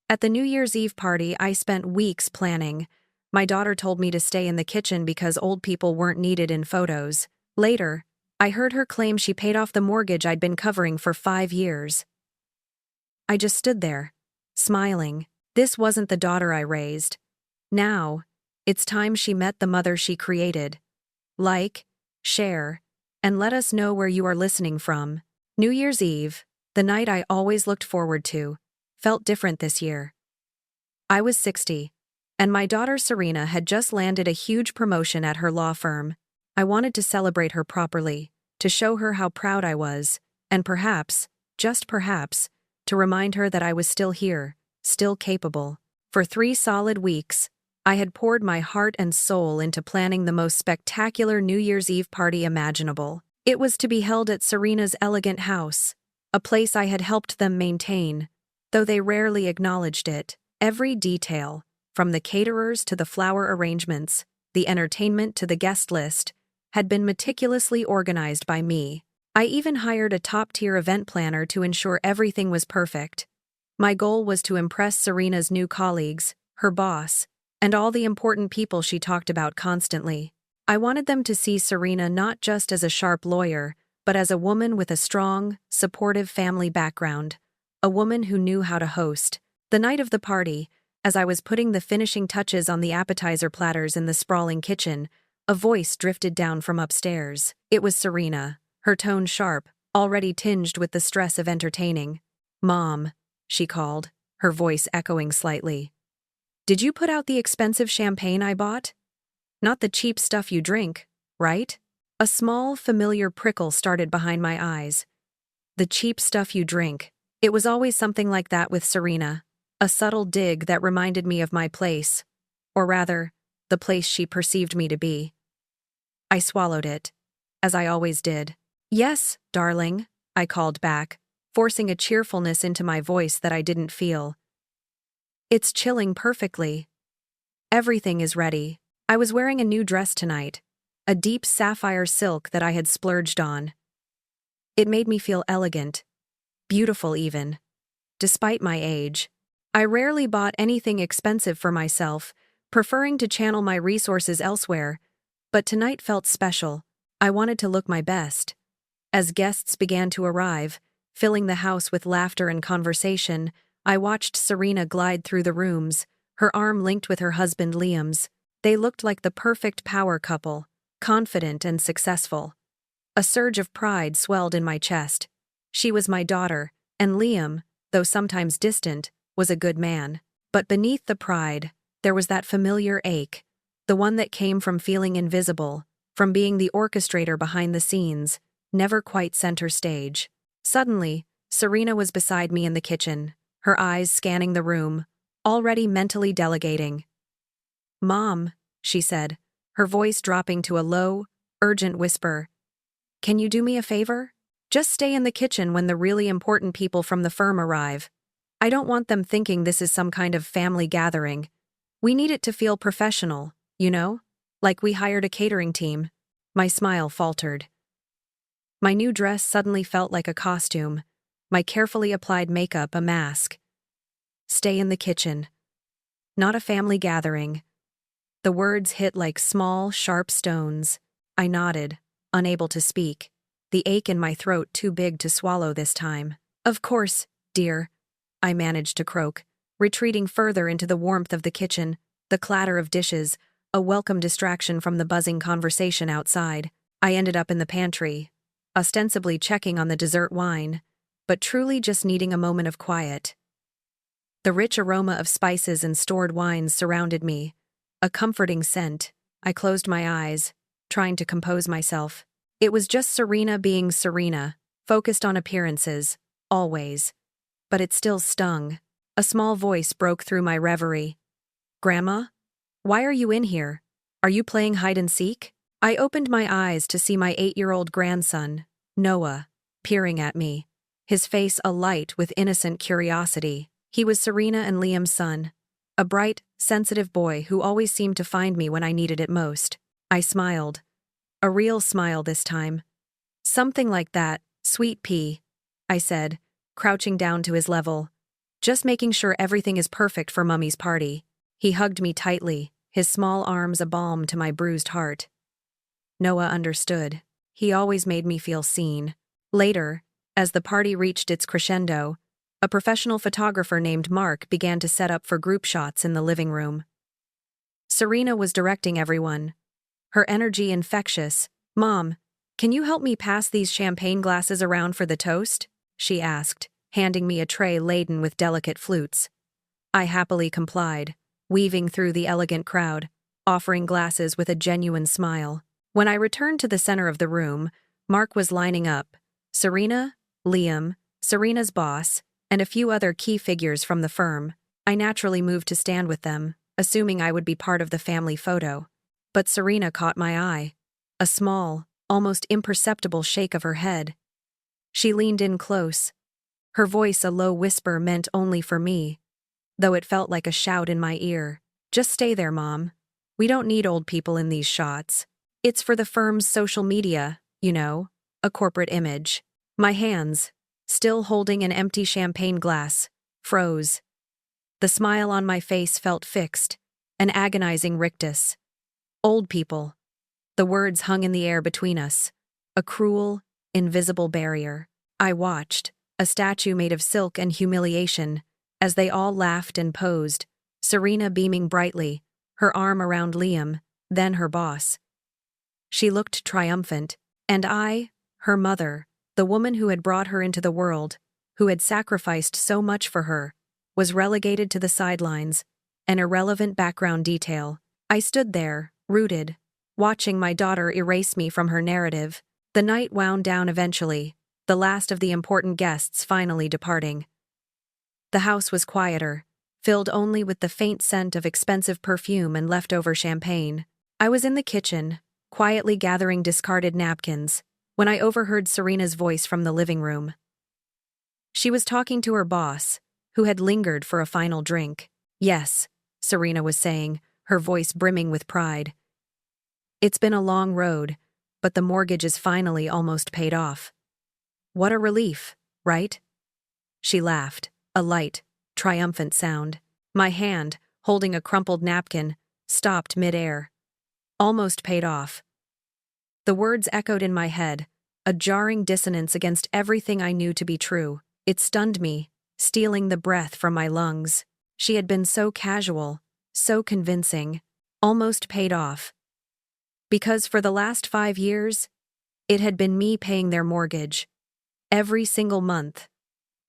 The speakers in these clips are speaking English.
At the New Year's Eve party, I spent weeks planning. My daughter told me to stay in the kitchen because old people weren't needed in photos. Later, I heard her claim she paid off the mortgage I'd been covering for 5 years. I just stood there, smiling. This wasn't the daughter I raised. Now, it's time she met the mother she created. Like, share, and let us know where you are listening from. New Year's Eve, the night I always looked forward to, felt different this year. I was 60, and my daughter Serena had just landed a huge promotion at her law firm. I wanted to celebrate her properly, to show her how proud I was, and perhaps, just perhaps, to remind her that I was still here, still capable. For 3 solid weeks, I had poured my heart and soul into planning the most spectacular New Year's Eve party imaginable. It was to be held at Serena's elegant house, a place I had helped them maintain, though they rarely acknowledged it. Every detail, from the caterers to the flower arrangements, the entertainment to the guest list, had been meticulously organized by me. I even hired a top-tier event planner to ensure everything was perfect. My goal was to impress Serena's new colleagues, her boss, and all the important people she talked about constantly. I wanted them to see Serena not just as a sharp lawyer, but as a woman with a strong, supportive family background, a woman who knew how to host. The night of the party, as I was putting the finishing touches on the appetizer platters in the sprawling kitchen, a voice drifted down from upstairs. It was Serena, her tone sharp, already tinged with the stress of entertaining. "Mom," she called, her voice echoing slightly. "Did you put out the expensive champagne I bought? Not the cheap stuff you drink, right?" A small, familiar prickle started behind my eyes. The cheap stuff you drink. It was always something like that with Serena, a subtle dig that reminded me of my place, or rather, the place she perceived me to be. I swallowed it, as I always did. "Yes, darling," I called back, forcing a cheerfulness into my voice that I didn't feel. "It's chilling perfectly. Everything is ready." I was wearing a new dress tonight, a deep sapphire silk that I had splurged on. It made me feel elegant, beautiful even. Despite my age, I rarely bought anything expensive for myself, preferring to channel my resources elsewhere, but tonight felt special. I wanted to look my best. As guests began to arrive, filling the house with laughter and conversation, I watched Serena glide through the rooms, her arm linked with her husband Liam's. They looked like the perfect power couple, confident and successful. A surge of pride swelled in my chest. She was my daughter, and Liam, though sometimes distant, was a good man. But beneath the pride, there was that familiar ache, the one that came from feeling invisible, from being the orchestrator behind the scenes, never quite center stage. Suddenly, Serena was beside me in the kitchen, her eyes scanning the room, already mentally delegating. "Mom," she said, her voice dropping to a low, urgent whisper. "Can you do me a favor? Just stay in the kitchen when the really important people from the firm arrive. I don't want them thinking this is some kind of family gathering. We need it to feel professional, you know? Like we hired a catering team." My smile faltered. My new dress suddenly felt like a costume, my carefully applied makeup a mask. Stay in the kitchen. Not a family gathering. The words hit like small, sharp stones. I nodded, unable to speak, the ache in my throat too big to swallow this time. "Of course, dear," I managed to croak, retreating further into the warmth of the kitchen, the clatter of dishes, a welcome distraction from the buzzing conversation outside. I ended up in the pantry, ostensibly checking on the dessert wine, but truly just needing a moment of quiet. The rich aroma of spices and stored wines surrounded me, a comforting scent. I closed my eyes, trying to compose myself. It was just Serena being Serena, focused on appearances, always. But it still stung. A small voice broke through my reverie. "Grandma? Why are you in here? Are you playing hide and seek?" I opened my eyes to see my 8-year-old grandson, Noah, peering at me, his face alight with innocent curiosity. He was Serena and Liam's son, a bright, sensitive boy who always seemed to find me when I needed it most. I smiled. A real smile this time. "Something like that, sweet pea," I said, crouching down to his level. Just making sure everything is perfect for Mummy's party. He hugged me tightly, his small arms a balm to my bruised heart. Noah understood. He always made me feel seen. Later, as the party reached its crescendo, a professional photographer named Mark began to set up for group shots in the living room. Serena was directing everyone, her energy infectious. "Mom, can you help me pass these champagne glasses around for the toast?" she asked, handing me a tray laden with delicate flutes. I happily complied, weaving through the elegant crowd, offering glasses with a genuine smile. When I returned to the center of the room, Mark was lining up. Serena, Liam, Serena's boss, and a few other key figures from the firm. I naturally moved to stand with them, assuming I would be part of the family photo. But Serena caught my eye. A small, almost imperceptible shake of her head. She leaned in close. Her voice a low whisper meant only for me, though it felt like a shout in my ear. "Just stay there, Mom. We don't need old people in these shots. It's for the firm's social media, you know, a corporate image." My hands, still holding an empty champagne glass, froze. The smile on my face felt fixed, an agonizing rictus. Old people. The words hung in the air between us, a cruel, invisible barrier. I watched, a statue made of silk and humiliation, as they all laughed and posed, Serena beaming brightly, her arm around Liam, then her boss. She looked triumphant, and I, her mother, the woman who had brought her into the world, who had sacrificed so much for her, was relegated to the sidelines, an irrelevant background detail. I stood there, rooted, watching my daughter erase me from her narrative. The night wound down eventually, the last of the important guests finally departing. The house was quieter, filled only with the faint scent of expensive perfume and leftover champagne. I was in the kitchen, quietly gathering discarded napkins, when I overheard Serena's voice from the living room. She was talking to her boss, who had lingered for a final drink. "Yes," Serena was saying, her voice brimming with pride. "It's been a long road, but the mortgage is finally almost paid off. What a relief, right?" She laughed, a light, triumphant sound. My hand, holding a crumpled napkin, stopped mid-air. "Almost paid off." The words echoed in my head, a jarring dissonance against everything I knew to be true. It stunned me, stealing the breath from my lungs. She had been so casual, so convincing, almost paid off. Because for the last 5 years, it had been me paying their mortgage. Every single month.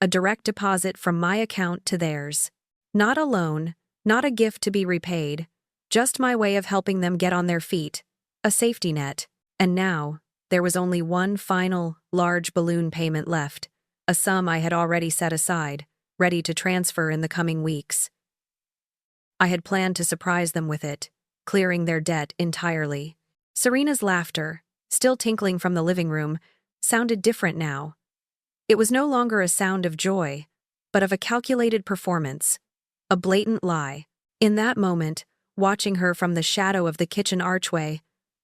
A direct deposit from my account to theirs. Not a loan, not a gift to be repaid, just my way of helping them get on their feet, a safety net. And now, there was only one final, large balloon payment left, a sum I had already set aside, ready to transfer in the coming weeks. I had planned to surprise them with it, clearing their debt entirely. Serena's laughter, still tinkling from the living room, sounded different now. It was no longer a sound of joy, but of a calculated performance, a blatant lie. In that moment, watching her from the shadow of the kitchen archway,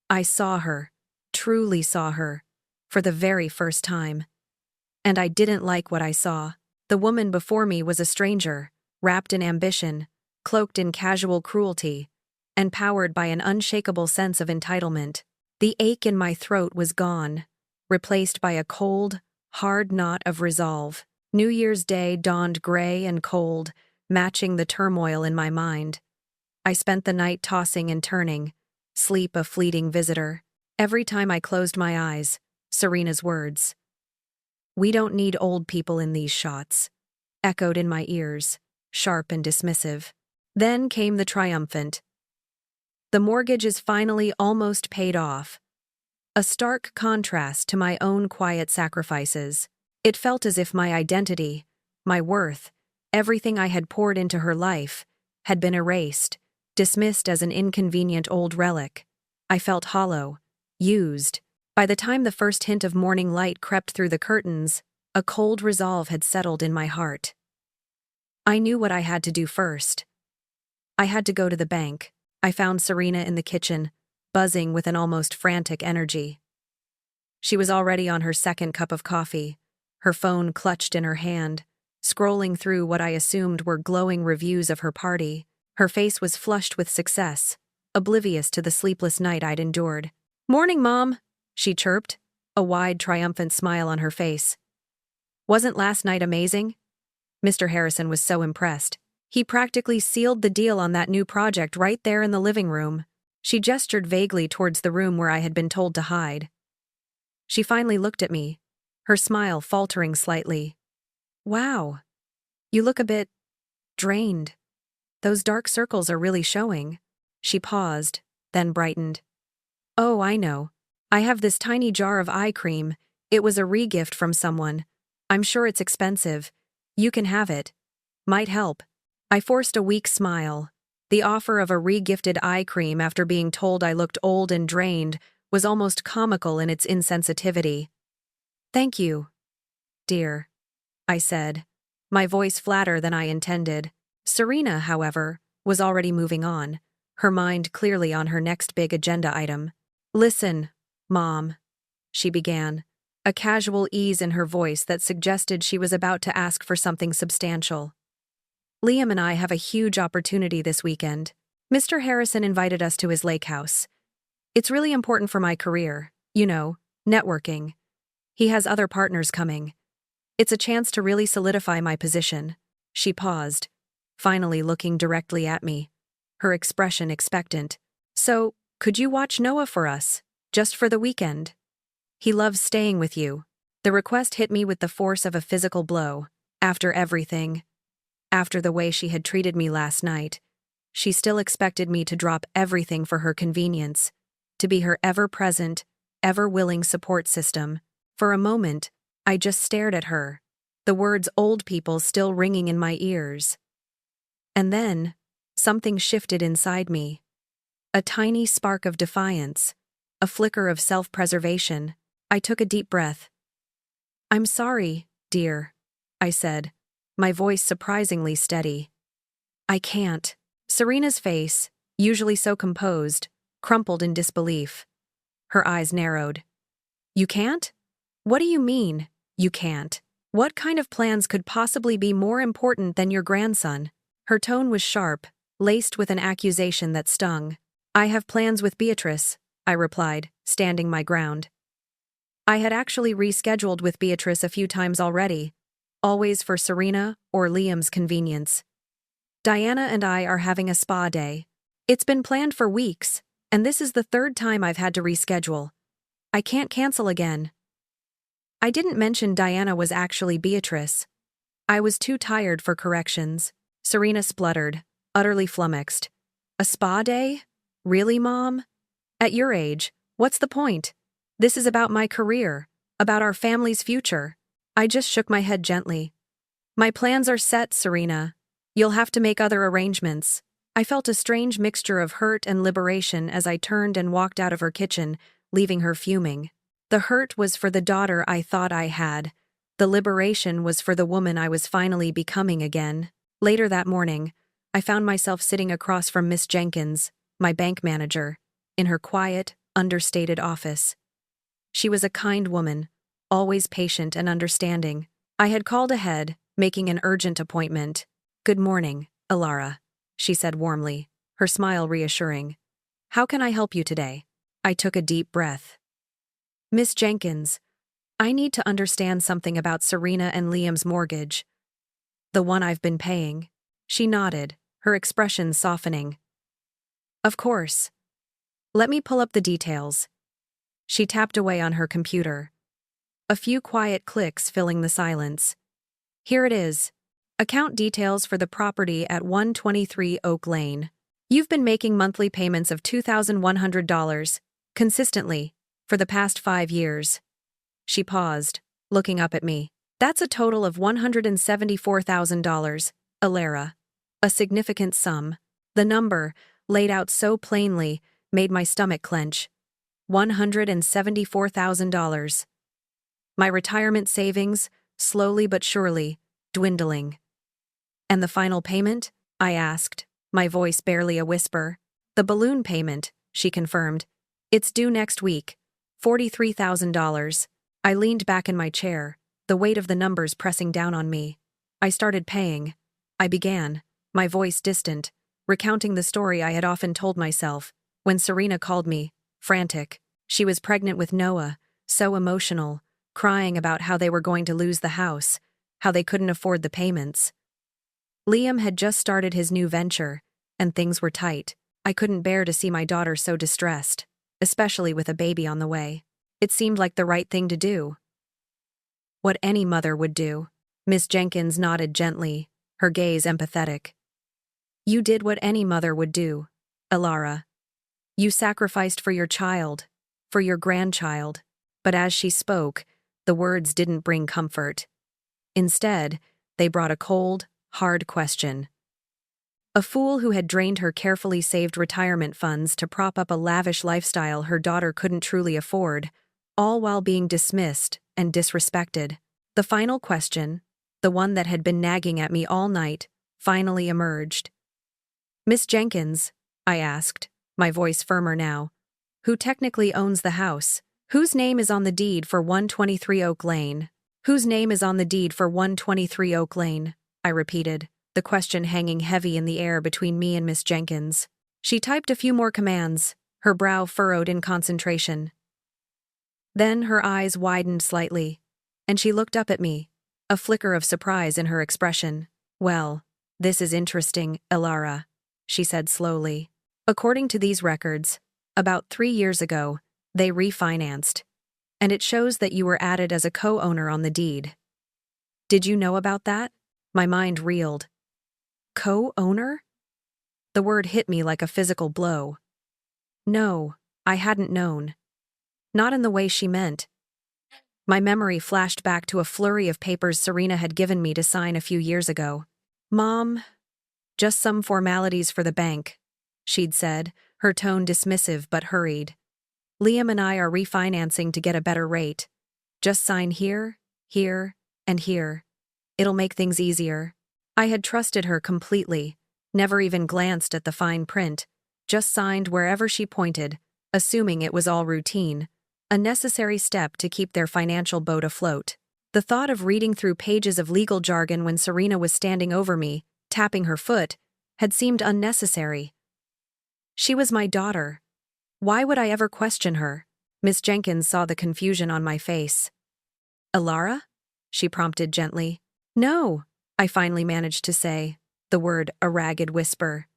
I saw her, truly saw her, for the very first time. And I didn't like what I saw. The woman before me was a stranger, wrapped in ambition, cloaked in casual cruelty, and powered by an unshakable sense of entitlement. The ache in my throat was gone, replaced by a cold, hard knot of resolve. New Year's Day dawned gray and cold, matching the turmoil in my mind. I spent the night tossing and turning, sleep a fleeting visitor. Every time I closed my eyes, Serena's words, "We don't need old people in these shots," echoed in my ears, sharp and dismissive. Then came the triumphant. "The mortgage is finally almost paid off." A stark contrast to my own quiet sacrifices. It felt as if my identity, my worth, everything I had poured into her life, had been erased, dismissed as an inconvenient old relic. I felt hollow, used. By the time the first hint of morning light crept through the curtains, a cold resolve had settled in my heart. I knew what I had to do first. I had to go to the bank. I found Serena in the kitchen, buzzing with an almost frantic energy. She was already on her second cup of coffee, her phone clutched in her hand, scrolling through what I assumed were glowing reviews of her party. Her face was flushed with success, oblivious to the sleepless night I'd endured. "Morning, Mom," she chirped, a wide, triumphant smile on her face. "Wasn't last night amazing?" Mr. Harrison was so impressed. He practically sealed the deal on that new project right there in the living room. She gestured vaguely towards the room where I had been told to hide. She finally looked at me, her smile faltering slightly. "Wow. You look a bit drained. Those dark circles are really showing." She paused, then brightened. "Oh, I know. I have this tiny jar of eye cream. It was a re-gift from someone. I'm sure it's expensive. You can have it. Might help." I forced a weak smile. The offer of a re-gifted eye cream after being told I looked old and drained was almost comical in its insensitivity. "Thank you, dear," I said, my voice flatter than I intended. Serena, however, was already moving on, her mind clearly on her next big agenda item. "Listen, Mom," she began, a casual ease in her voice that suggested she was about to ask for something substantial. "Liam and I have a huge opportunity this weekend. Mr. Harrison invited us to his lake house. It's really important for my career, networking. He has other partners coming. It's a chance to really solidify my position." She paused, finally looking directly at me, her expression expectant. "So, could you watch Noah for us, just for the weekend? He loves staying with you." The request hit me with the force of a physical blow. After everything, after the way she had treated me last night, she still expected me to drop everything for her convenience, to be her ever-present, ever-willing support system. For a moment, I just stared at her, the words "old people" still ringing in my ears. And then, something shifted inside me. A tiny spark of defiance, a flicker of self-preservation. I took a deep breath. "I'm sorry, dear," I said, my voice surprisingly steady. "I can't." Serena's face, usually so composed, crumpled in disbelief. Her eyes narrowed. "You can't? What do you mean, you can't? What kind of plans could possibly be more important than your grandson?" Her tone was sharp, laced with an accusation that stung. "I have plans with Beatrice," I replied, standing my ground. I had actually rescheduled with Beatrice a few times already, always for Serena or Liam's convenience. "Diana and I are having a spa day. It's been planned for weeks, and this is the third time I've had to reschedule. I can't cancel again." I didn't mention Diana was actually Beatrice. I was too tired for corrections. Serena spluttered, utterly flummoxed. "A spa day? Really, Mom? At your age, what's the point? This is about my career, about our family's future." I just shook my head gently. "My plans are set, Serena. You'll have to make other arrangements." I felt a strange mixture of hurt and liberation as I turned and walked out of her kitchen, leaving her fuming. The hurt was for the daughter I thought I had. The liberation was for the woman I was finally becoming again. Later that morning, I found myself sitting across from Miss Jenkins, my bank manager, in her quiet, understated office. She was a kind woman, always patient and understanding. I had called ahead, making an urgent appointment. "Good morning, Elara," she said warmly, her smile reassuring. "How can I help you today?" I took a deep breath. "Miss Jenkins, I need to understand something about Serena and Liam's mortgage. The one I've been paying." She nodded, her expression softening. "Of course. Let me pull up the details." She tapped away on her computer. A few quiet clicks filling the silence. "Here it is. Account details for the property at 123 Oak Lane. You've been making monthly payments of $2,100, consistently, for the past 5 years." She paused, looking up at me. "That's a total of $174,000, Elara. A significant sum." The number, laid out so plainly, made my stomach clench. $174,000. My retirement savings, slowly but surely, dwindling. "And the final payment?" I asked, my voice barely a whisper. "The balloon payment," she confirmed. "It's due next week. $43,000. I leaned back in my chair, the weight of the numbers pressing down on me. I started paying. I began, my voice distant, recounting the story I had often told myself, when Serena called me, frantic. She was pregnant with Noah, so emotional, crying about how they were going to lose the house, how they couldn't afford the payments. Liam had just started his new venture, and things were tight. I couldn't bear to see my daughter so distressed, especially with a baby on the way. It seemed like the right thing to do. What any mother would do. Miss Jenkins nodded gently, her gaze empathetic. You did what any mother would do, Elara. You sacrificed for your child, for your grandchild. But as she spoke, the words didn't bring comfort. Instead, they brought a cold, hard question. A fool who had drained her carefully saved retirement funds to prop up a lavish lifestyle her daughter couldn't truly afford, all while being dismissed and disrespected. The final question, the one that had been nagging at me all night, finally emerged. Miss Jenkins, I asked, my voice firmer now, who technically owns the house? Whose name is on the deed for 123 Oak Lane? Whose name is on the deed for 123 Oak Lane? I repeated, the question hanging heavy in the air between me and Miss Jenkins. She typed a few more commands, her brow furrowed in concentration. Then her eyes widened slightly, and she looked up at me, a flicker of surprise in her expression. Well, this is interesting, Elara, she said slowly. According to these records, about 3 years ago, they refinanced, and it shows that you were added as a co-owner on the deed. Did you know about that? My mind reeled. Co-owner? The word hit me like a physical blow. No, I hadn't known. Not in the way she meant. My memory flashed back to a flurry of papers Serena had given me to sign a few years ago. Mom, just some formalities for the bank, she'd said, her tone dismissive but hurried. Liam and I are refinancing to get a better rate. Just sign here, here, and here. It'll make things easier. I had trusted her completely, never even glanced at the fine print, just signed wherever she pointed, assuming it was all routine, a necessary step to keep their financial boat afloat. The thought of reading through pages of legal jargon when Serena was standing over me, tapping her foot, had seemed unnecessary. She was my daughter. Why would I ever question her? Miss Jenkins saw the confusion on my face. Elara? She prompted gently. No, I finally managed to say, the word a ragged whisper.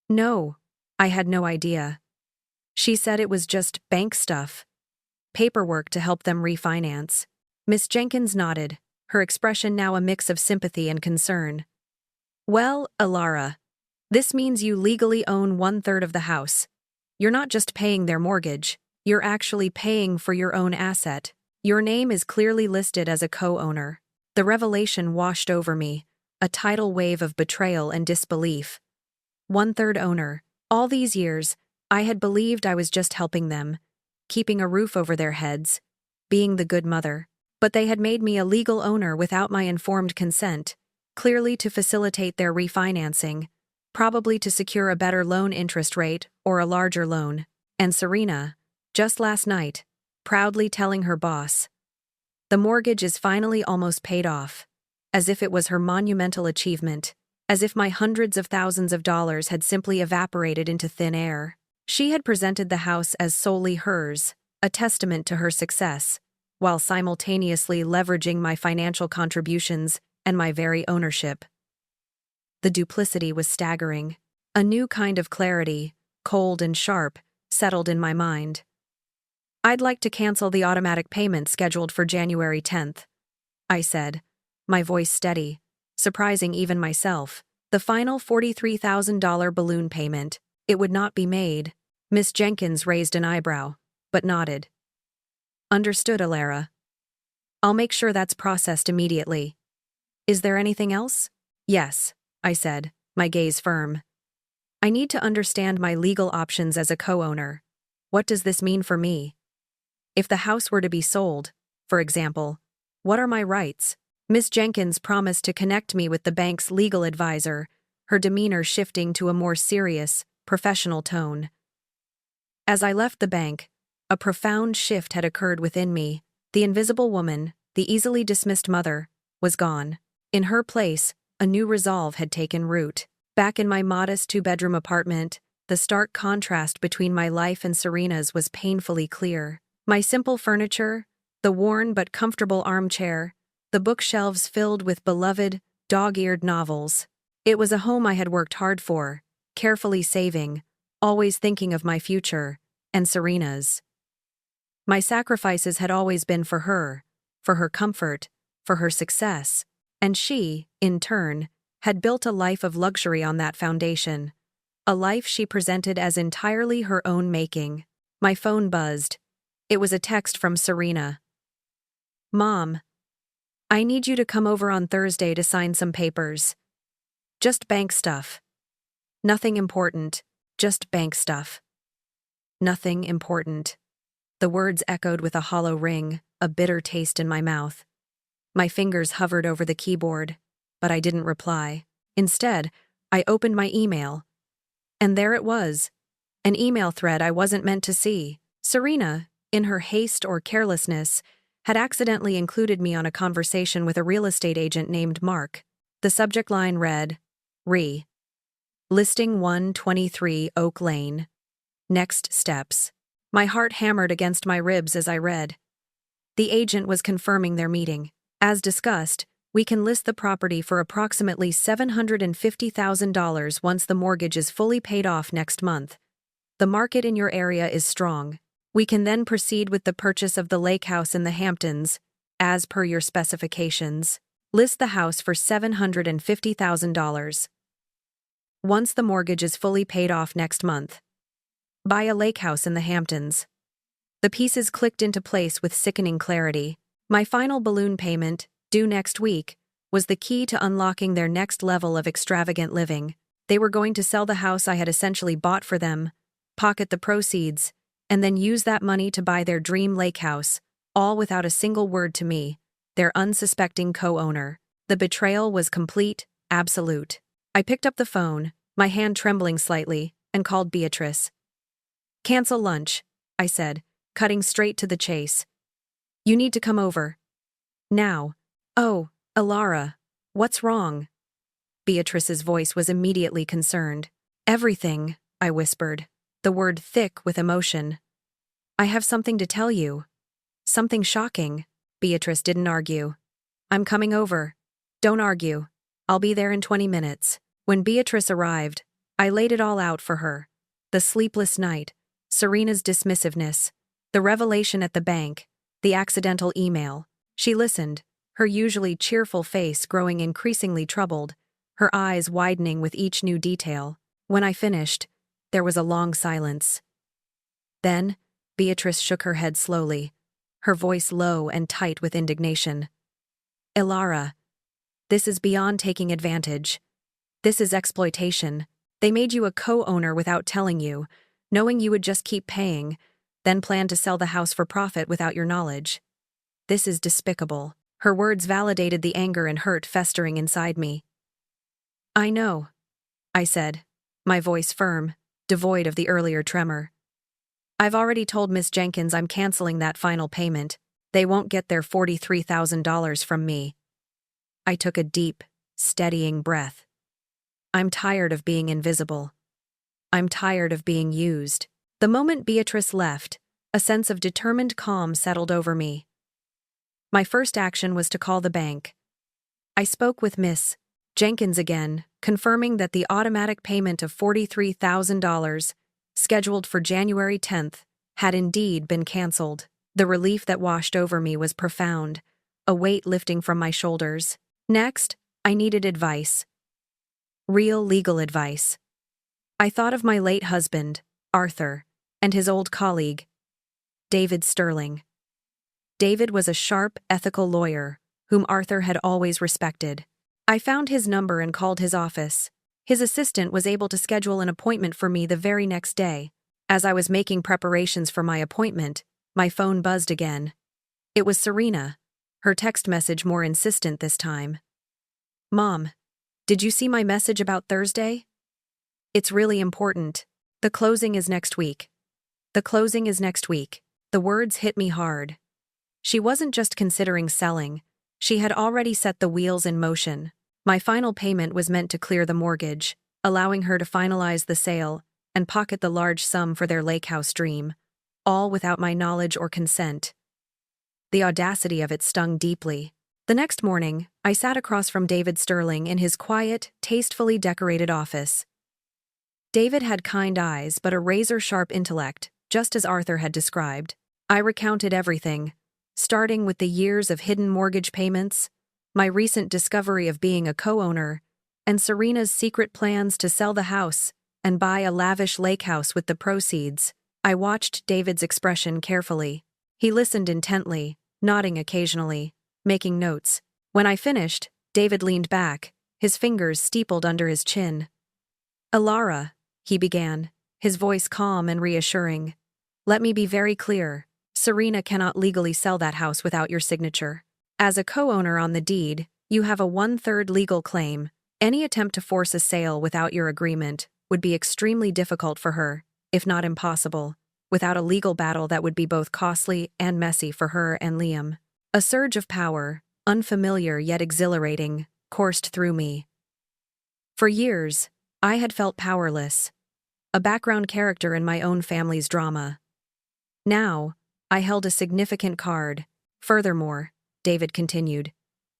No, I had no idea. She said it was just bank stuff. Paperwork to help them refinance. Miss Jenkins nodded, her expression now a mix of sympathy and concern. Well, Elara, this means you legally own 1/3 of the house. You're not just paying their mortgage, you're actually paying for your own asset. Your name is clearly listed as a co-owner. The revelation washed over me, a tidal wave of betrayal and disbelief. 1/3 owner. All these years, I had believed I was just helping them, keeping a roof over their heads, being the good mother. But they had made me a legal owner without my informed consent, clearly to facilitate their refinancing, probably to secure a better loan interest rate or a larger loan. And Serena, just last night, proudly telling her boss, the mortgage is finally almost paid off, as if it was her monumental achievement, as if my hundreds of thousands of dollars had simply evaporated into thin air. She had presented the house as solely hers, a testament to her success, while simultaneously leveraging my financial contributions and my very ownership. The duplicity was staggering. A new kind of clarity, cold and sharp, settled in my mind. I'd like to cancel the automatic payment scheduled for January 10th, I said, my voice steady, surprising even myself. The final $43,000 balloon payment. It would not be made. Miss Jenkins raised an eyebrow, but nodded. Understood, Elara. I'll make sure that's processed immediately. Is there anything else? Yes, I said, my gaze firm. I need to understand my legal options as a co-owner. What does this mean for me? If the house were to be sold, for example, what are my rights? Miss Jenkins promised to connect me with the bank's legal advisor, her demeanor shifting to a more serious, professional tone. As I left the bank, a profound shift had occurred within me. The invisible woman, the easily dismissed mother, was gone. In her place, a new resolve had taken root. Back in my modest two-bedroom apartment, the stark contrast between my life and Serena's was painfully clear. My simple furniture, the worn but comfortable armchair, the bookshelves filled with beloved, dog-eared novels. It was a home I had worked hard for, carefully saving, always thinking of my future, and Serena's. My sacrifices had always been for her comfort, for her success, and she, in turn, had built a life of luxury on that foundation, a life she presented as entirely her own making. My phone buzzed. It was a text from Serena. "Mom, I need you to come over on Thursday to sign some papers. Just bank stuff. Nothing important, just bank stuff." Nothing important. The words echoed with a hollow ring, a bitter taste in my mouth. My fingers hovered over the keyboard, but I didn't reply. Instead, I opened my email. And there it was, an email thread I wasn't meant to see. Serena, in her haste or carelessness, had accidentally included me on a conversation with a real estate agent named Mark. The subject line read, Listing 123 Oak Lane. Next steps. My heart hammered against my ribs as I read. The agent was confirming their meeting. As discussed, we can list the property for approximately $750,000 once the mortgage is fully paid off next month. The market in your area is strong. We can then proceed with the purchase of the lake house in the Hamptons, as per your specifications. List the house for $750,000. Once the mortgage is fully paid off next month. Buy a lake house in the Hamptons. The pieces clicked into place with sickening clarity. My final balloon payment, due next week, was the key to unlocking their next level of extravagant living. They were going to sell the house I had essentially bought for them, pocket the proceeds, and then use that money to buy their dream lake house, all without a single word to me, their unsuspecting co-owner. The betrayal was complete, absolute. I picked up the phone, my hand trembling slightly, and called Beatrice. "Cancel lunch," I said, cutting straight to the chase. "You need to come over. Now." "Oh, Elara, what's wrong?" Beatrice's voice was immediately concerned. "Everything," I whispered, the word thick with emotion. "I have something to tell you. Something shocking." Beatrice didn't argue. "I'm coming over. Don't argue. I'll be there in 20 minutes. When Beatrice arrived, I laid it all out for her. The sleepless night, Serena's dismissiveness, the revelation at the bank, the accidental email. She listened, her usually cheerful face growing increasingly troubled, her eyes widening with each new detail. When I finished, there was a long silence. Then, Beatrice shook her head slowly, her voice low and tight with indignation. "Elara, this is beyond taking advantage. This is exploitation. They made you a co-owner without telling you, knowing you would just keep paying, then plan to sell the house for profit without your knowledge. This is despicable." Her words validated the anger and hurt festering inside me. "I know," I said, my voice firm, devoid of the earlier tremor. "I've already told Miss Jenkins I'm canceling that final payment. They won't get their $43,000 from me." I took a deep, steadying breath. I'm tired of being invisible. I'm tired of being used. The moment Beatrice left, a sense of determined calm settled over me. My first action was to call the bank. I spoke with Miss Jenkins again, confirming that the automatic payment of $43,000, scheduled for January 10th, had indeed been canceled. The relief that washed over me was profound, a weight lifting from my shoulders. Next, I needed advice. Real legal advice. I thought of my late husband, Arthur, and his old colleague, David Sterling. David was a sharp, ethical lawyer, whom Arthur had always respected. I found his number and called his office. His assistant was able to schedule an appointment for me the very next day. As I was making preparations for my appointment, my phone buzzed again. It was Serena, her text message more insistent this time. "Mom, did you see my message about Thursday? It's really important. The closing is next week. The closing is next week." The words hit me hard. She wasn't just considering selling, She had already set the wheels in motion. My final payment was meant to clear the mortgage, allowing her to finalize the sale and pocket the large sum for their lake house dream, all without my knowledge or consent. The audacity of it stung deeply. The next morning, I sat across from David Sterling in his quiet, tastefully decorated office. David had kind eyes but a razor-sharp intellect, just as Arthur had described. I recounted everything, starting with the years of hidden mortgage payments, my recent discovery of being a co-owner, and Serena's secret plans to sell the house and buy a lavish lake house with the proceeds. I watched David's expression carefully. He listened intently, nodding occasionally, making notes. When I finished, David leaned back, his fingers steepled under his chin. "Elara," he began, his voice calm and reassuring. "Let me be very clear. Serena cannot legally sell that house without your signature. As a co-owner on the deed, you have a 1/3 legal claim. Any attempt to force a sale without your agreement would be extremely difficult for her, if not impossible, without a legal battle that would be both costly and messy for her and Liam." A surge of power, unfamiliar yet exhilarating, coursed through me. For years, I had felt powerless, a background character in my own family's drama. Now, I held a significant card. "Furthermore," David continued,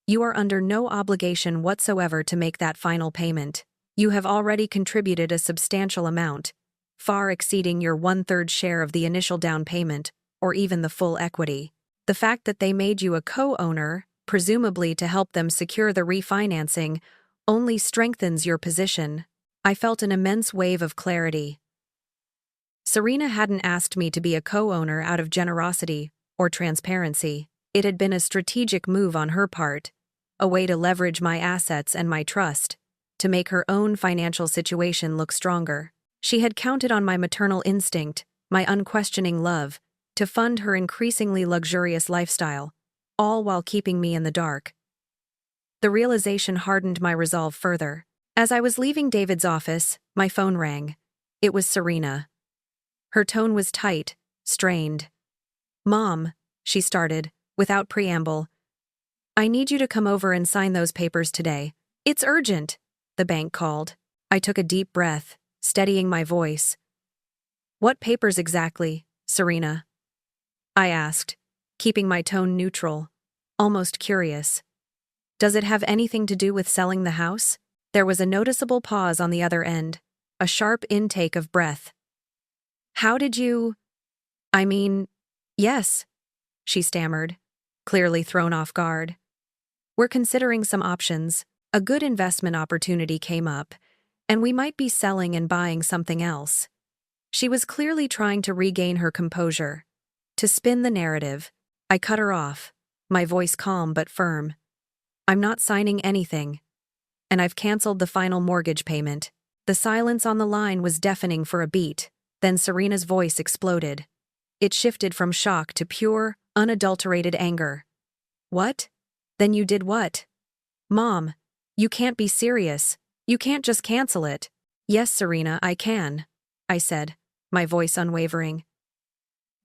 "you are under no obligation whatsoever to make that final payment. You have already contributed a substantial amount, far exceeding your 1/3 share of the initial down payment, or even the full equity. The fact that they made you a co-owner, presumably to help them secure the refinancing, only strengthens your position." I felt an immense wave of clarity. Serena hadn't asked me to be a co-owner out of generosity or transparency. It had been a strategic move on her part, a way to leverage my assets and my trust, to make her own financial situation look stronger. She had counted on my maternal instinct, my unquestioning love, to fund her increasingly luxurious lifestyle, all while keeping me in the dark. The realization hardened my resolve further. As I was leaving David's office, my phone rang. It was Serena. Her tone was tight, strained. "Mom," she started, without preamble, "I need you to come over and sign those papers today. It's urgent," the bank called. I took a deep breath, steadying my voice. "What papers exactly, Serena?" I asked, keeping my tone neutral, almost curious. "Does it have anything to do with selling the house?" There was a noticeable pause on the other end, a sharp intake of breath. "How did you—" "I mean, yes," she stammered, clearly thrown off guard. "We're considering some options. A good investment opportunity came up, and we might be selling and buying something else." She was clearly trying to regain her composure, to spin the narrative. I cut her off, my voice calm but firm. "I'm not signing anything. And I've canceled the final mortgage payment." The silence on the line was deafening for a beat, then Serena's voice exploded. It shifted from shock to pure, unadulterated anger. "What? Then you did what? Mom, you can't be serious. You can't just cancel it." "Yes, Serena, I can," I said, my voice unwavering.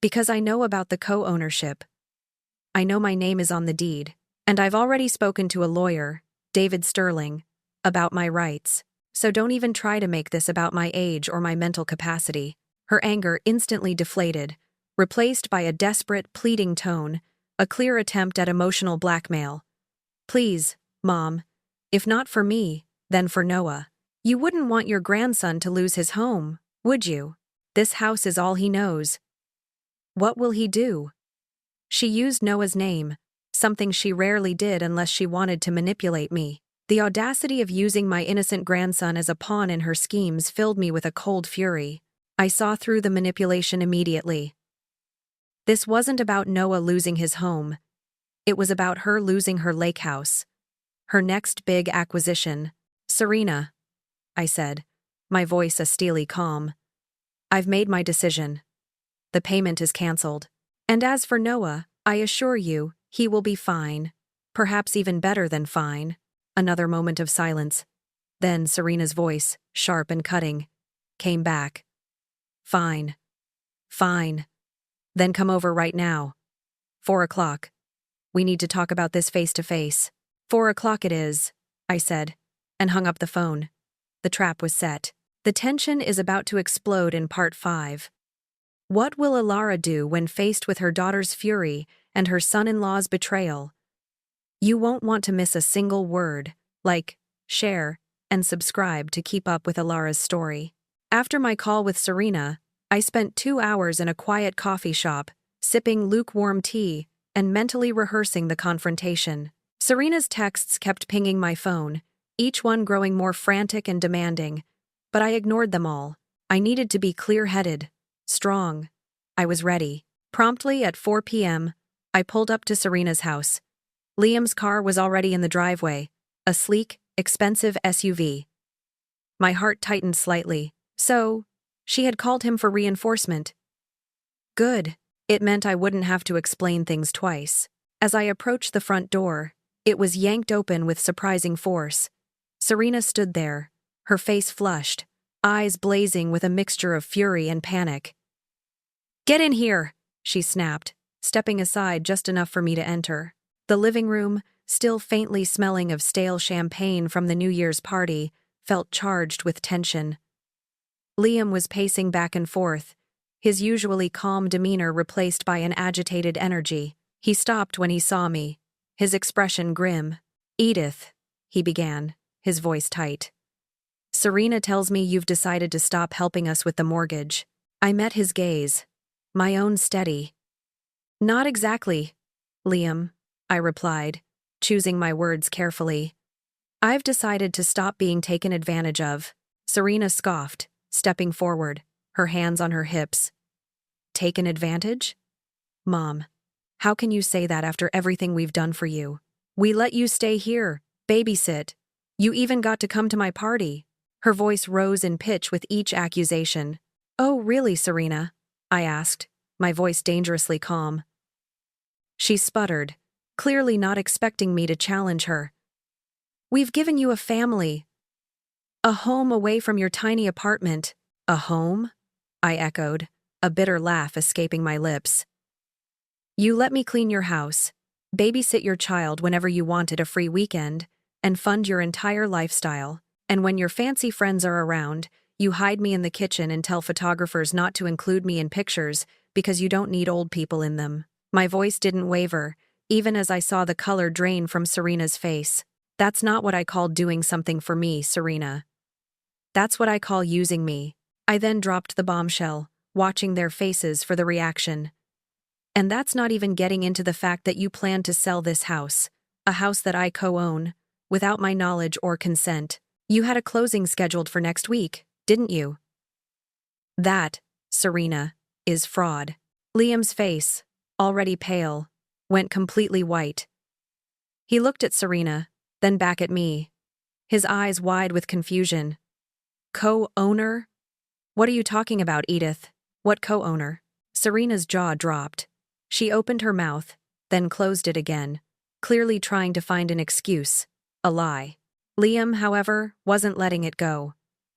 "Because I know about the co-ownership. I know my name is on the deed, and I've already spoken to a lawyer, David Sterling, about my rights. So don't even try to make this about my age or my mental capacity." Her anger instantly deflated, replaced by a desperate, pleading tone, a clear attempt at emotional blackmail. "Please, Mom, if not for me, then for Noah. You wouldn't want your grandson to lose his home, would you? This house is all he knows. What will he do?" She used Noah's name, something she rarely did unless she wanted to manipulate me. The audacity of using my innocent grandson as a pawn in her schemes filled me with a cold fury. I saw through the manipulation immediately. This wasn't about Noah losing his home. It was about her losing her lake house, her next big acquisition. "Serena," I said, my voice a steely calm, "I've made my decision. The payment is canceled. And as for Noah, I assure you, he will be fine. Perhaps even better than fine." Another moment of silence. Then Serena's voice, sharp and cutting, came back. "Fine. Fine. Then come over right now. 4 o'clock. We need to talk about this face to face. 4 o'clock it is, I said, and hung up the phone. The trap was set. The tension is about to explode in part 5. What will Elara do when faced with her daughter's fury and her son-in-law's betrayal? You won't want to miss a single word. Like, share, and subscribe to keep up with Elara's story. After my call with Serena, I spent 2 hours in a quiet coffee shop, sipping lukewarm tea and mentally rehearsing the confrontation. Serena's texts kept pinging my phone, each one growing more frantic and demanding, but I ignored them all. I needed to be clear-headed, strong. I was ready. Promptly at 4 p.m., I pulled up to Serena's house. Liam's car was already in the driveway, a sleek, expensive SUV. My heart tightened slightly. So, she had called him for reinforcement. Good. It meant I wouldn't have to explain things twice. As I approached the front door, it was yanked open with surprising force. Serena stood there, her face flushed, eyes blazing with a mixture of fury and panic. "Get in here," she snapped, stepping aside just enough for me to enter. The living room, still faintly smelling of stale champagne from the New Year's party, felt charged with tension. Liam was pacing back and forth, his usually calm demeanor replaced by an agitated energy. He stopped when he saw me, his expression grim. "Edith," he began, his voice tight. "Serena tells me you've decided to stop helping us with the mortgage." I met his gaze, my own steady. "Not exactly, Liam," I replied, choosing my words carefully. "I've decided to stop being taken advantage of." Serena scoffed, stepping forward, her hands on her hips. "Taken advantage? Mom, how can you say that after everything we've done for you? We let you stay here, babysit. You even got to come to my party." Her voice rose in pitch with each accusation. "Oh, really, Serena?" I asked, my voice dangerously calm. She sputtered, clearly not expecting me to challenge her. "We've given you a family. A home away from your tiny apartment." "A home?" I echoed, a bitter laugh escaping my lips. "You let me clean your house, babysit your child whenever you wanted a free weekend, and fund your entire lifestyle. And when your fancy friends are around, you hide me in the kitchen and tell photographers not to include me in pictures because you don't need old people in them." My voice didn't waver, even as I saw the color drain from Serena's face. "That's not what I call doing something for me, Serena. That's what I call using me." I then dropped the bombshell, watching their faces for the reaction. "And that's not even getting into the fact that you plan to sell this house, a house that I co-own, without my knowledge or consent. You had a closing scheduled for next week, didn't you?" "That, Serena, is fraud." Liam's face, already pale, went completely white. He looked at Serena, then back at me, his eyes wide with confusion. "Co-owner? What are you talking about, Edith? What co-owner?" Serena's jaw dropped. She opened her mouth, then closed it again, clearly trying to find an excuse, a lie. Liam, however, wasn't letting it go.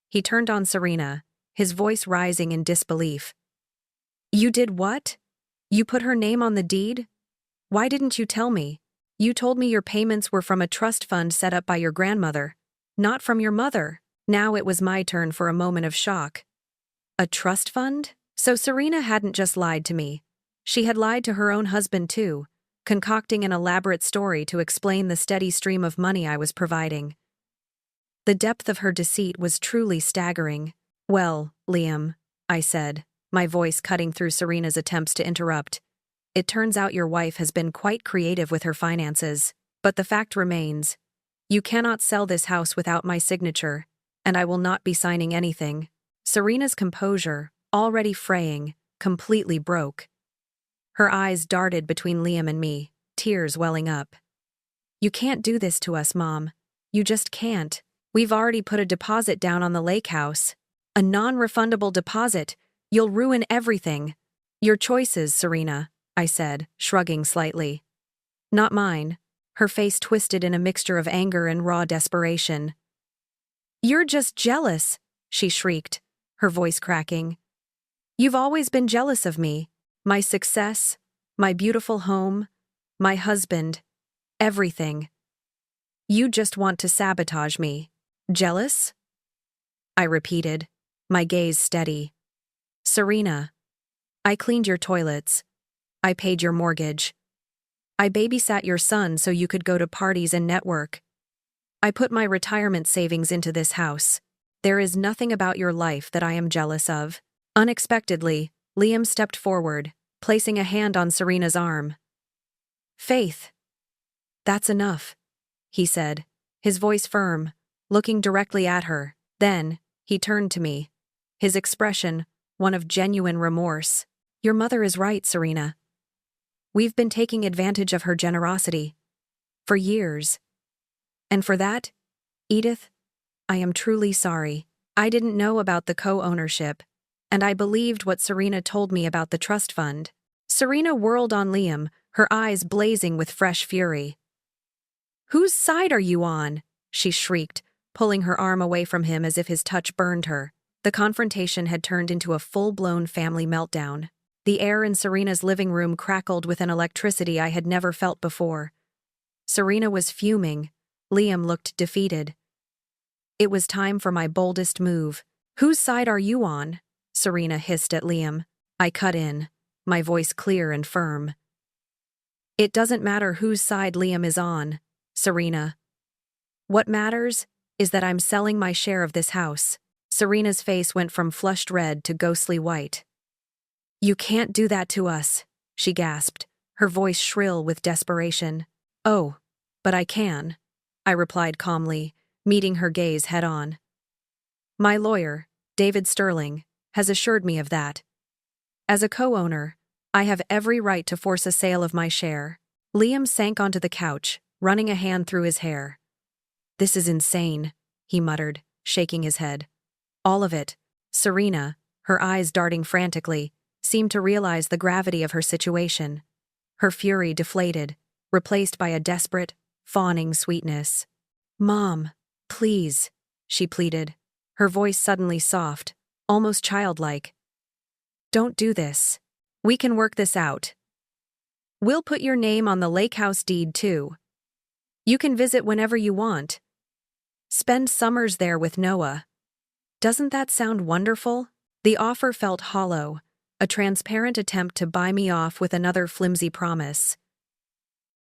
He turned on Serena, his voice rising in disbelief. "You did what? You put her name on the deed? Why didn't you tell me? You told me your payments were from a trust fund set up by your grandmother, not from your mother." Now it was my turn for a moment of shock. A trust fund? So Serena hadn't just lied to me. She had lied to her own husband too, concocting an elaborate story to explain the steady stream of money I was providing. The depth of her deceit was truly staggering. "Well, Liam," I said, my voice cutting through Serena's attempts to interrupt, "it turns out your wife has been quite creative with her finances. But the fact remains, you cannot sell this house without my signature, and I will not be signing anything." Serena's composure, already fraying, completely broke. Her eyes darted between Liam and me, tears welling up. "You can't do this to us, Mom. You just can't. We've already put a deposit down on the lake house. A non-refundable deposit. You'll ruin everything." "Your choices, Serena," I said, shrugging slightly. "Not mine." Her face twisted in a mixture of anger and raw desperation. "You're just jealous," she shrieked, her voice cracking. "You've always been jealous of me, my success, my beautiful home. my husband, everything. You just want to sabotage me. Jealous? I repeated, my gaze steady. Serena, I cleaned your toilets. I paid your mortgage. I babysat your son so you could go to parties and network. I put my retirement savings into this house. There is nothing about your life that I am jealous of. Unexpectedly, Liam stepped forward, placing a hand on Serena's arm. Faith. That's enough, he said, his voice firm, looking directly at her. Then, he turned to me, his expression one of genuine remorse. Your mother is right, Serena. We've been taking advantage of her generosity. For years. And for that, Edith, I am truly sorry. I didn't know about the co-ownership, and I believed what Serena told me about the trust fund. Serena whirled on Liam, her eyes blazing with fresh fury. Whose side are you on? She shrieked, pulling her arm away from him as if his touch burned her. The confrontation had turned into a full-blown family meltdown. The air in Serena's living room crackled with an electricity I had never felt before. Serena was fuming. Liam looked defeated. It was time for my boldest move. Whose side are you on? Serena hissed at Liam. I cut in, my voice clear and firm. It doesn't matter whose side Liam is on, Serena. What matters is that I'm selling my share of this house. Serena's face went from flushed red to ghostly white. You can't do that to us, she gasped, her voice shrill with desperation. Oh, but I can, I replied calmly, meeting her gaze head-on. My lawyer, David Sterling, has assured me of that. As a co-owner, I have every right to force a sale of my share. Liam sank onto the couch, running a hand through his hair. This is insane, he muttered, shaking his head. All of it. Serena, her eyes darting frantically, seemed to realize the gravity of her situation. Her fury deflated, replaced by a desperate, fawning sweetness. Mom, please, she pleaded, her voice suddenly soft, almost childlike. Don't do this. We can work this out. We'll put your name on the lake house deed too. You can visit whenever you want. Spend summers there with Noah. Doesn't that sound wonderful? The offer felt hollow, a transparent attempt to buy me off with another flimsy promise.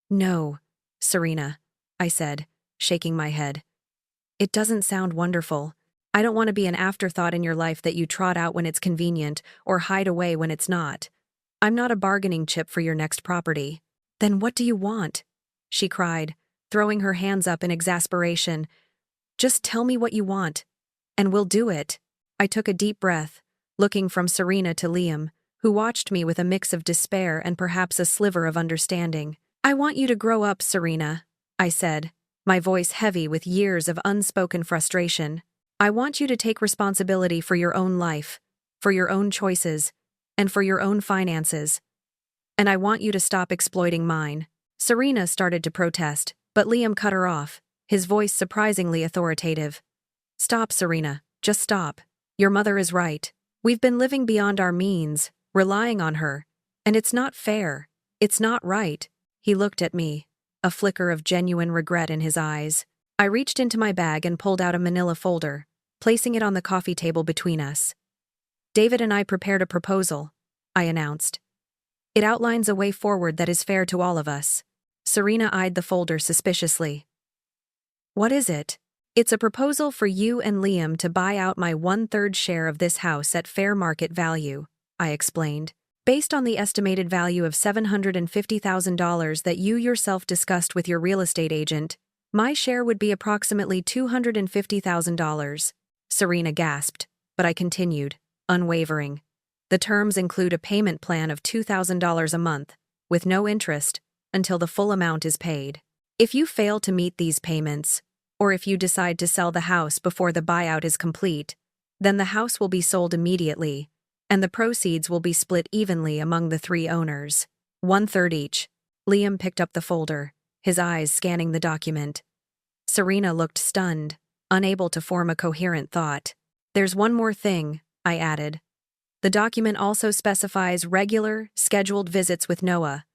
No, Serena, I said, shaking my head. It doesn't sound wonderful. I don't want to be an afterthought in your life that you trot out when it's convenient or hide away when it's not. I'm not a bargaining chip for your next property. Then what do you want? She cried, throwing her hands up in exasperation. Just tell me what you want, and we'll do it. I took a deep breath, looking from Serena to Liam, who watched me with a mix of despair and perhaps a sliver of understanding. I want you to grow up, Serena, I said, my voice heavy with years of unspoken frustration. I want you to take responsibility for your own life, for your own choices, and for your own finances. And I want you to stop exploiting mine. Serena started to protest, but Liam cut her off, his voice surprisingly authoritative. Stop, Serena, just stop. Your mother is right. We've been living beyond our means, relying on her, and it's not fair. It's not right. He looked at me, a flicker of genuine regret in his eyes. I reached into my bag and pulled out a manila folder, placing it on the coffee table between us. David and I prepared a proposal, I announced. It outlines a way forward that is fair to all of us. Serena eyed the folder suspiciously. What is it? It's a proposal for you and Liam to buy out my 1/3 share of this house at fair market value, I explained. Based on the estimated value of $750,000 that you yourself discussed with your real estate agent, my share would be approximately $250,000. Serena gasped, but I continued, unwavering. The terms include a payment plan of $2,000 a month, with no interest, until the full amount is paid. If you fail to meet these payments, or if you decide to sell the house before the buyout is complete, then the house will be sold immediately, and the proceeds will be split evenly among the 3 owners, 1/3 each. Liam picked up the folder, his eyes scanning the document. Serena looked stunned, unable to form a coherent thought. There's one more thing, I added. The document also specifies regular, scheduled visits with Noah.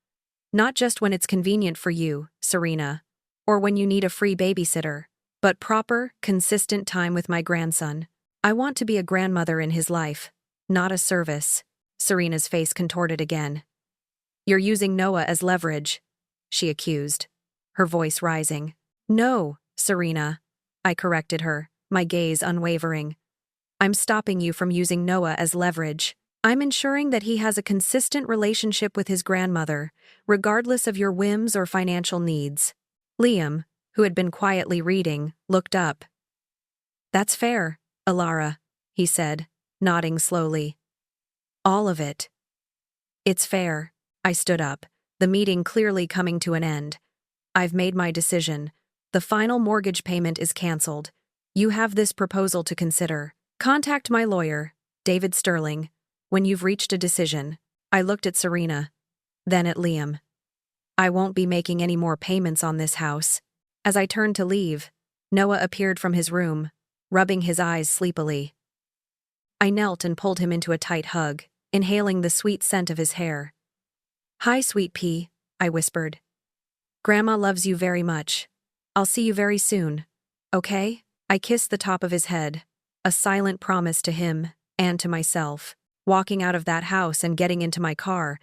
Not just when it's convenient for you, Serena, or when you need a free babysitter, but proper, consistent time with my grandson. I want to be a grandmother in his life, not a service. Serena's face contorted again. You're using Noah as leverage, she accused, her voice rising. No, Serena, I corrected her, my gaze unwavering. I'm stopping you from using Noah as leverage. I'm ensuring that he has a consistent relationship with his grandmother, regardless of your whims or financial needs. Liam, who had been quietly reading, looked up. That's fair, Elara, he said, nodding slowly. All of it. It's fair. I stood up, the meeting clearly coming to an end. I've made my decision. The final mortgage payment is cancelled. You have this proposal to consider. Contact my lawyer, David Sterling, when you've reached a decision. I looked at Serena, then at Liam. I won't be making any more payments on this house. As I turned to leave, Noah appeared from his room, rubbing his eyes sleepily. I knelt and pulled him into a tight hug, inhaling the sweet scent of his hair. Hi, sweet pea, I whispered. Grandma loves you very much. I'll see you very soon, okay? I kissed the top of his head, a silent promise to him and to myself. Walking out of that house and getting into my car,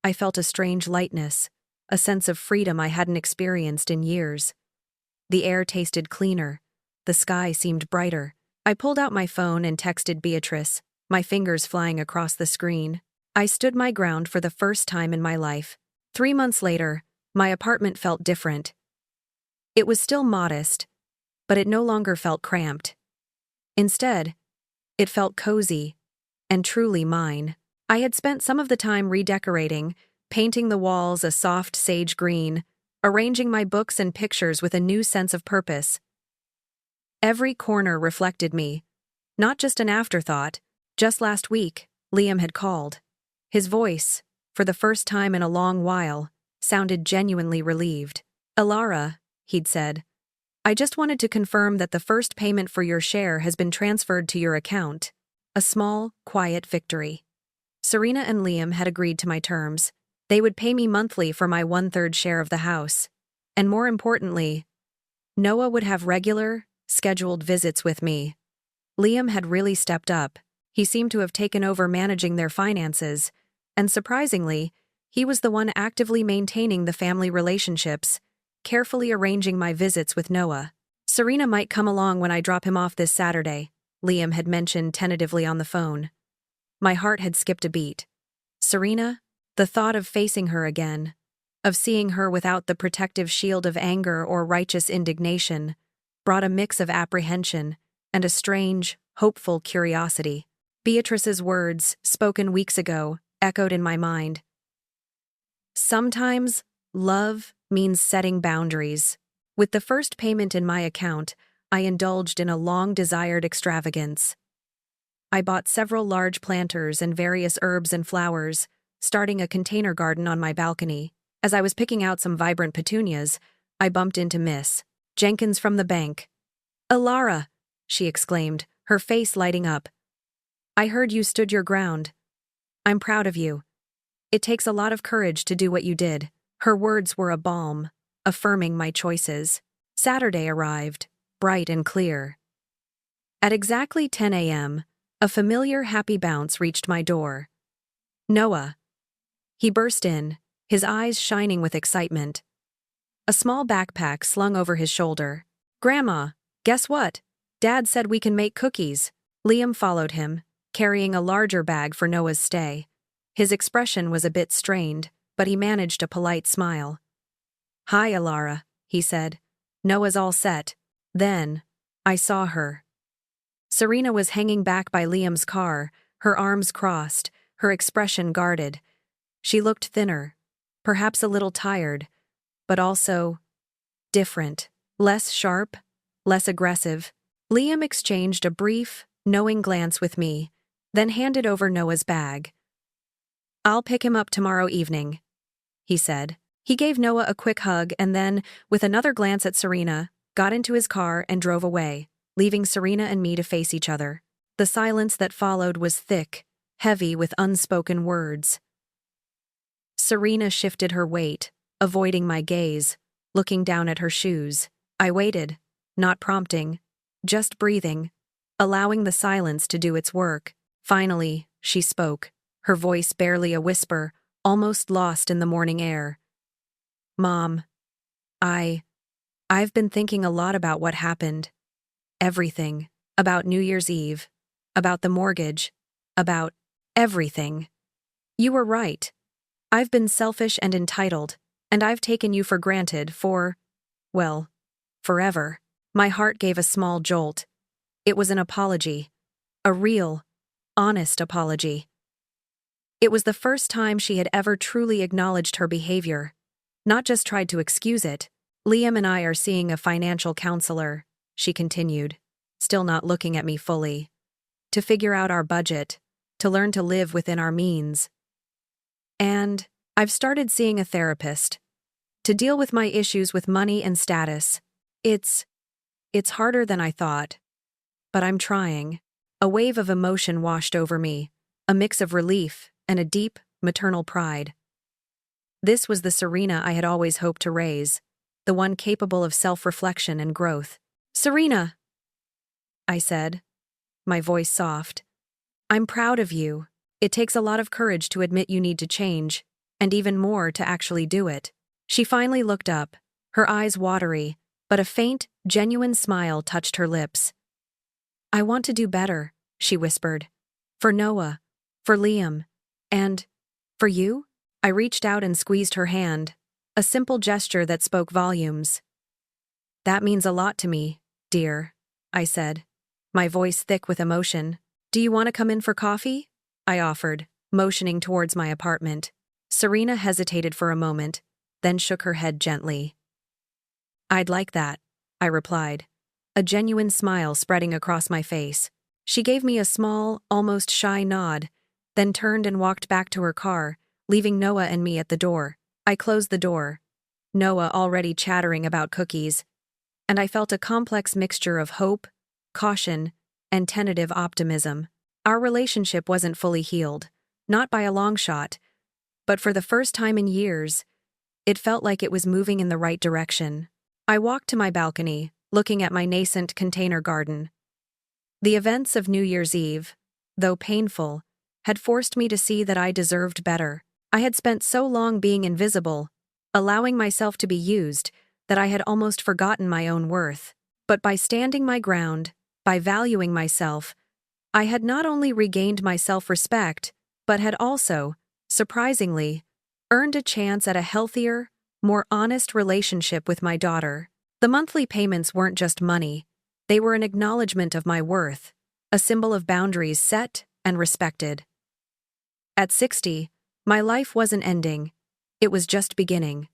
I felt a strange lightness, a sense of freedom I hadn't experienced in years. The air tasted cleaner, the sky seemed brighter. I pulled out my phone and texted Beatrice, my fingers flying across the screen. I stood my ground for the first time in my life. 3 months later, my apartment felt different. It was still modest, but it no longer felt cramped. Instead, it felt cozy and truly mine. I had spent some of the time redecorating, painting the walls a soft sage green, arranging my books and pictures with a new sense of purpose. Every corner reflected me, not just an afterthought. Just last week, Liam had called. His voice, for the first time in a long while, sounded genuinely relieved. Elara, he'd said, I just wanted to confirm that the first payment for your share has been transferred to your account. A small, quiet victory. Serena and Liam had agreed to my terms. They would pay me monthly for my 1/3 share of the house. And more importantly, Noah would have regular, scheduled visits with me. Liam had really stepped up. He seemed to have taken over managing their finances, and surprisingly, he was the one actively maintaining the family relationships, carefully arranging my visits with Noah. Serena might come along when I drop him off this Saturday, Liam had mentioned tentatively on the phone. My heart had skipped a beat. Serena? The thought of facing her again, of seeing her without the protective shield of anger or righteous indignation, brought a mix of apprehension and a strange, hopeful curiosity. Beatrice's words, spoken weeks ago, echoed in my mind. Sometimes, love means setting boundaries. With the first payment in my account, I indulged in a long-desired extravagance. I bought several large planters and various herbs and flowers, starting a container garden on my balcony. As I was picking out some vibrant petunias, I bumped into Miss Jenkins from the bank. Elara, she exclaimed, her face lighting up. I heard you stood your ground. I'm proud of you. It takes a lot of courage to do what you did. Her words were a balm, affirming my choices. Saturday arrived, bright and clear. At exactly 10 a.m., a familiar happy bounce reached my door. Noah. He burst in, his eyes shining with excitement. A small backpack slung over his shoulder. Grandma, guess what? Dad said we can make cookies. Liam followed him, carrying a larger bag for Noah's stay. His expression was a bit strained, but he managed a polite smile. Hi, Elara, he said. Noah's all set. Then, I saw her. Serena was hanging back by Liam's car, her arms crossed, her expression guarded. She looked thinner, perhaps a little tired, but also different, less sharp, less aggressive. Liam exchanged a brief, knowing glance with me, then handed over Noah's bag. I'll pick him up tomorrow evening, he said. He gave Noah a quick hug and then, with another glance at Serena, got into his car and drove away, leaving Serena and me to face each other. The silence that followed was thick, heavy with unspoken words. Serena shifted her weight, avoiding my gaze, looking down at her shoes. I waited, not prompting, just breathing, allowing the silence to do its work. Finally, she spoke, her voice barely a whisper, almost lost in the morning air. Mom, I've been thinking a lot about what happened. Everything. About New Year's Eve. About the mortgage. About everything. You were right. I've been selfish and entitled, and I've taken you for granted for, well, forever. My heart gave a small jolt. It was an apology. A real, honest apology. It was the first time she had ever truly acknowledged her behavior, not just tried to excuse it. Liam and I are seeing a financial counselor, she continued, still not looking at me fully, to figure out our budget, to learn to live within our means. And I've started seeing a therapist, to deal with my issues with money and status. It's harder than I thought, but I'm trying. A wave of emotion washed over me, a mix of relief and a deep, maternal pride. This was the Serena I had always hoped to raise, the one capable of self-reflection and growth. Serena, I said, my voice soft. I'm proud of you. It takes a lot of courage to admit you need to change, and even more to actually do it. She finally looked up, her eyes watery, but a faint, genuine smile touched her lips. I want to do better, she whispered. For Noah, for Liam, and for you? I reached out and squeezed her hand, a simple gesture that spoke volumes. That means a lot to me, dear, I said, my voice thick with emotion. Do you want to come in for coffee? I offered, motioning towards my apartment. Serena hesitated for a moment, then shook her head gently. I'd like that, I replied, a genuine smile spreading across my face. She gave me a small, almost shy nod, then turned and walked back to her car, leaving Noah and me at the door. I closed the door, Noah already chattering about cookies, and I felt a complex mixture of hope, caution, and tentative optimism. Our relationship wasn't fully healed, not by a long shot, but for the first time in years, it felt like it was moving in the right direction. I walked to my balcony, looking at my nascent container garden. The events of New Year's Eve, though painful, had forced me to see that I deserved better. I had spent so long being invisible, allowing myself to be used, that I had almost forgotten my own worth. But by standing my ground, by valuing myself, I had not only regained my self-respect, but had also, surprisingly, earned a chance at a healthier, more honest relationship with my daughter. The monthly payments weren't just money, they were an acknowledgement of my worth, a symbol of boundaries set and respected. At 60, my life wasn't ending, it was just beginning.